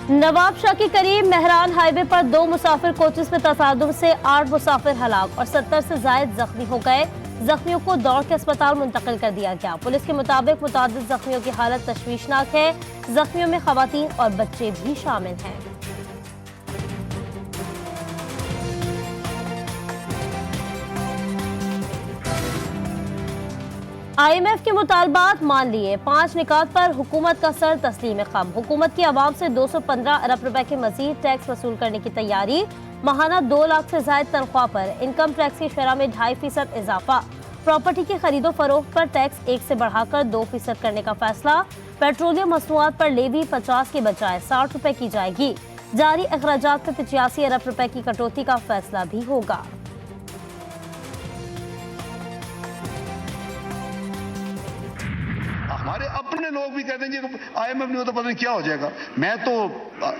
नवाब शाह के करीब मेहरान हाईवे पर 2 मुसाफिर कोचेस में तसादुम से 8 मुसाफिर हलाक और 70 से जायद जख्मी हो गए। जख्मियों को दौड़ के अस्पताल मुंतकिल कर दिया गया। पुलिस के मुताबिक मुतादिद जख्मियों की हालत तशवीशनाक है। जख्मियों में खवातीन और बच्चे भी शामिल हैं। IMF के मुतालबात मान लिए। 5 निकात पर हुकूमत का सर तस्लीम खम। हुकूमत की आवाम से 215 अरब रुपए के मजीद टैक्स वसूल करने की तैयारी। माहाना 2 लाख से ज्यादा तनख्वाह पर इनकम टैक्स की शरह में 2.5% इजाफा। प्रॉपर्टी की खरीदो फरोख्त पर टैक्स 1 से बढ़ाकर 2% करने का फैसला। पेट्रोलियम मसनूआत पर लेवी 50 के बजाय 60 रुपए की जाएगी। जारी अखराजात में 85 अरब रुपए की कटौती का फैसला भी होगा। हमारे अपने लोग भी कहते हैं जी IMF नहीं होता पता नहीं क्या हो जाएगा। मैं तो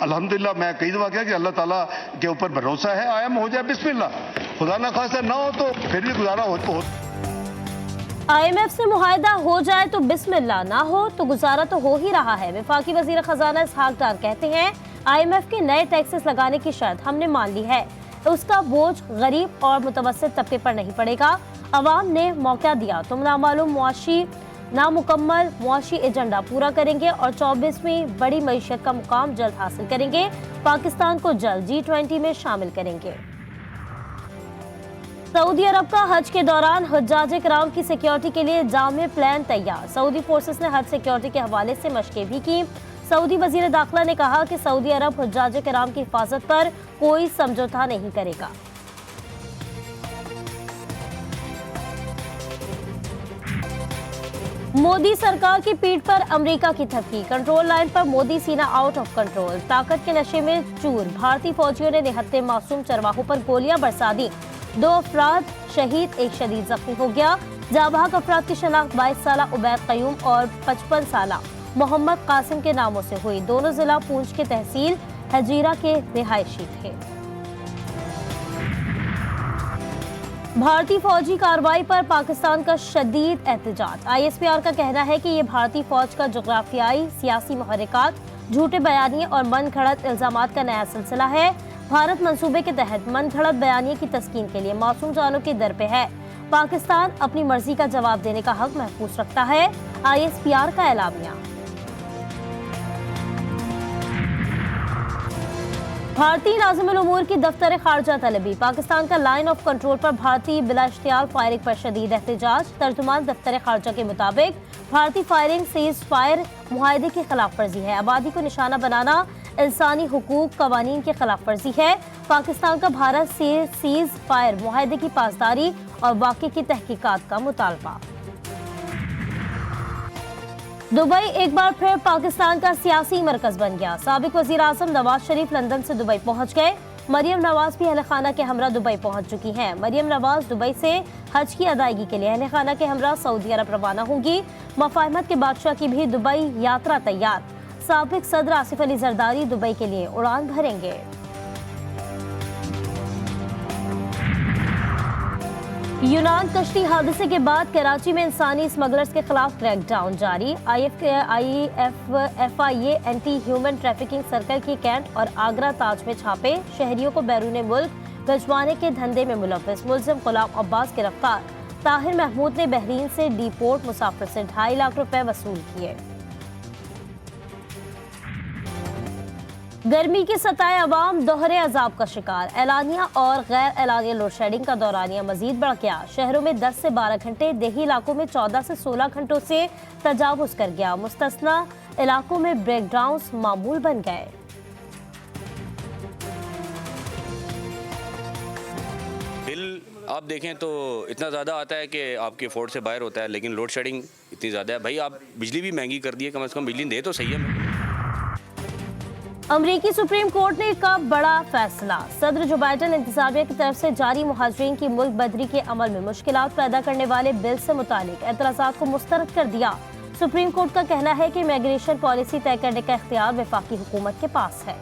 अल्हम्दुलिल्लाह मैं कई दफा कहा कि अल्लाह ताला के ऊपर भरोसा है, IMF हो जाए बिस्मिल्लाह, खुदा ना खासा ना हो तो फिर भी गुजारा हो तो IMF से मुआहदा हो जाए तो बिस्मिल्लाह, ना हो तो गुजारा तो हो ही रहा है। वफाकी वजीर खजाना इसहाक डार कहते हैं IMF के नए टैक्सेस लगाने की शर्त हमने मान ली है। उसका बोझ गरीब और मुतवस्सित तबके पर नहीं पड़ेगा। अवाम ने मौका दिया तो नामालूम नामुकम्मल मुआशी एजेंडा पूरा करेंगे और 24वीं बड़ी मईशत का मुकाम जल्द हासिल करेंगे। पाकिस्तान को जल्द G20 में शामिल करेंगे। सऊदी अरब का हज के दौरान हुज्जाज किराम की सिक्योरिटी के लिए जामे प्लान तैयार। सऊदी फोर्सेस ने हज सिक्योरिटी के हवाले से मशकें भी की। सऊदी वजीर दाखिला ने कहा कि सऊदी अरब हुज्जाज किराम की हिफाजत पर कोई समझौता नहीं करेगा। मोदी सरकार की पीठ पर अमेरिका की थपकी। कंट्रोल लाइन पर मोदी सीना आउट ऑफ कंट्रोल। ताकत के नशे में चूर। भारतीय फौजियों ने निहत्ते मासूम चरवाहों पर गोलियां बरसा दी। 2 अफराद शहीद, 1 शदीद जख्मी हो गया। जाबाक अफराद की शनाख्त 22 साला उबैद कयूम और 55 साला मोहम्मद कासिम के नामों से हुई। दोनों जिला पूंछ के तहसील हजीरा के रिहायशी थे। भारतीय फौजी कार्रवाई पर पाकिस्तान का शदीद एहतजाज। ISPR का कहना है कि ये भारतीय फौज का जोग्राफियाई सियासी मुहर्रिकात, झूठे बयानिए और मन घड़त इल्जामात का नया सिलसिला है। भारत मंसूबे के तहत मन घड़त बयानिए की तस्कीन के लिए मासूम जानों के दर पे है। पाकिस्तान अपनी मर्जी का जवाब देने का हक महफूज रखता है। ISPR का एलामिया। भारतीय नाज़िमुल उमूर की दफ्तर खारजा तलबी। पाकिस्तान का लाइन ऑफ कंट्रोल पर भारतीय बिला इख्तियार फायरिंग पर शदीद एहतजाज। तर्जुमान दफ्तर खारजा के मुताबिक भारतीय फायरिंग सीज फायर मुआहदे की खिलाफ वर्जी है। आबादी को निशाना बनाना इंसानी हुकूक कवानीन की खिलाफ वर्जी है। पाकिस्तान का भारत से सीज फायर मुआहदे की पासदारी और वाक़े की तहकीकात का मुतालबा। दुबई एक बार फिर पाकिस्तान का सियासी मरकज बन गया। साबिक वजीर आजम नवाज शरीफ लंदन से दुबई पहुंच गए। मरियम नवाज भी अहल खाना के हमरा दुबई पहुंच चुकी हैं। मरियम नवाज दुबई से हज की अदायगी के लिए अहल खाना के हमरा सऊदी अरब रवाना होंगी। मफाहमत के बादशाह की भी दुबई यात्रा तैयार। साबिक सदर आसिफ अली जरदारी दुबई के लिए उड़ान भरेंगे। यूनान कश्ती हादसे के बाद कराची में इंसानी स्मगलर्स के खिलाफ क्रैकडाउन जारी। FIA anti human trafficking circle की कैंट और आगरा ताज में छापे। शहरियों को बैरून मुल्क भिजवाने के धंधे में मुलव्वस मुलजिम गुलाम अब्बास गिरफ्तार। ताहिर महमूद ने बहरीन से डीपोर्ट मुसाफिर से 2.5 लाख रुपए वसूल किए। गर्मी के सताए अवाम दोहरे अजाब का शिकार। एलानिया और गैर एलानिया लोड शेडिंग का दौरानिया मजीद बढ़ गया। शहरों में 10 से 12 घंटे, देही इलाकों में 14 से 16 घंटों से तजावुज कर गया। मुस्तस्ना इलाकों में ब्रेकडाउन मामूल बन गए। बिल आप देखें तो इतना ज़्यादा आता है कि आपके अफोर्ड से बाहर होता है, लेकिन लोड शेडिंग इतनी ज़्यादा है। भाई आप बिजली भी महंगी कर दी है, कम से कम बिजली दे तो सही है। अमरीकी सुप्रीम कोर्ट ने का बड़ा फैसला। सदर जो बाइडन इंतजामिया की तरफ से जारी मुहाजिरीन की मुल्क बदरी के अमल में मुश्किलात पैदा करने वाले बिल से मुतालिक एतराज़ात को मुस्तरद कर दिया। सुप्रीम कोर्ट का कहना है कि इमिग्रेशन पॉलिसी तय करने का इख्तियार वफाकी हुकूमत के पास है।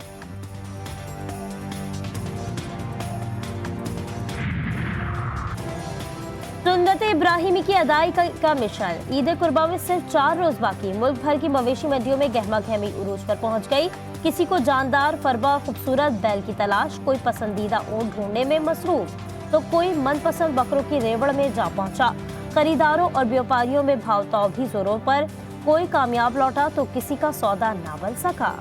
सुंदर सुन्नत इब्राहिमी की अदायगी का मिशन। ईद कुर्बा में सिर्फ 4 रोज बाकी। मुल्क भर की मवेशी मंडियों में गहमा गहमी उरूज पर पहुंच गई। किसी को जानदार फरबा खूबसूरत बैल की तलाश, कोई पसंदीदा ऊंट ढूंढने में मसरूफ तो कोई मनपसंद बकरों की रेवड़ में जा पहुंचा। खरीदारों और व्यापारियों में भाव ताव भी जोरों पर। कोई कामयाब लौटा तो किसी का सौदा ना बन सका।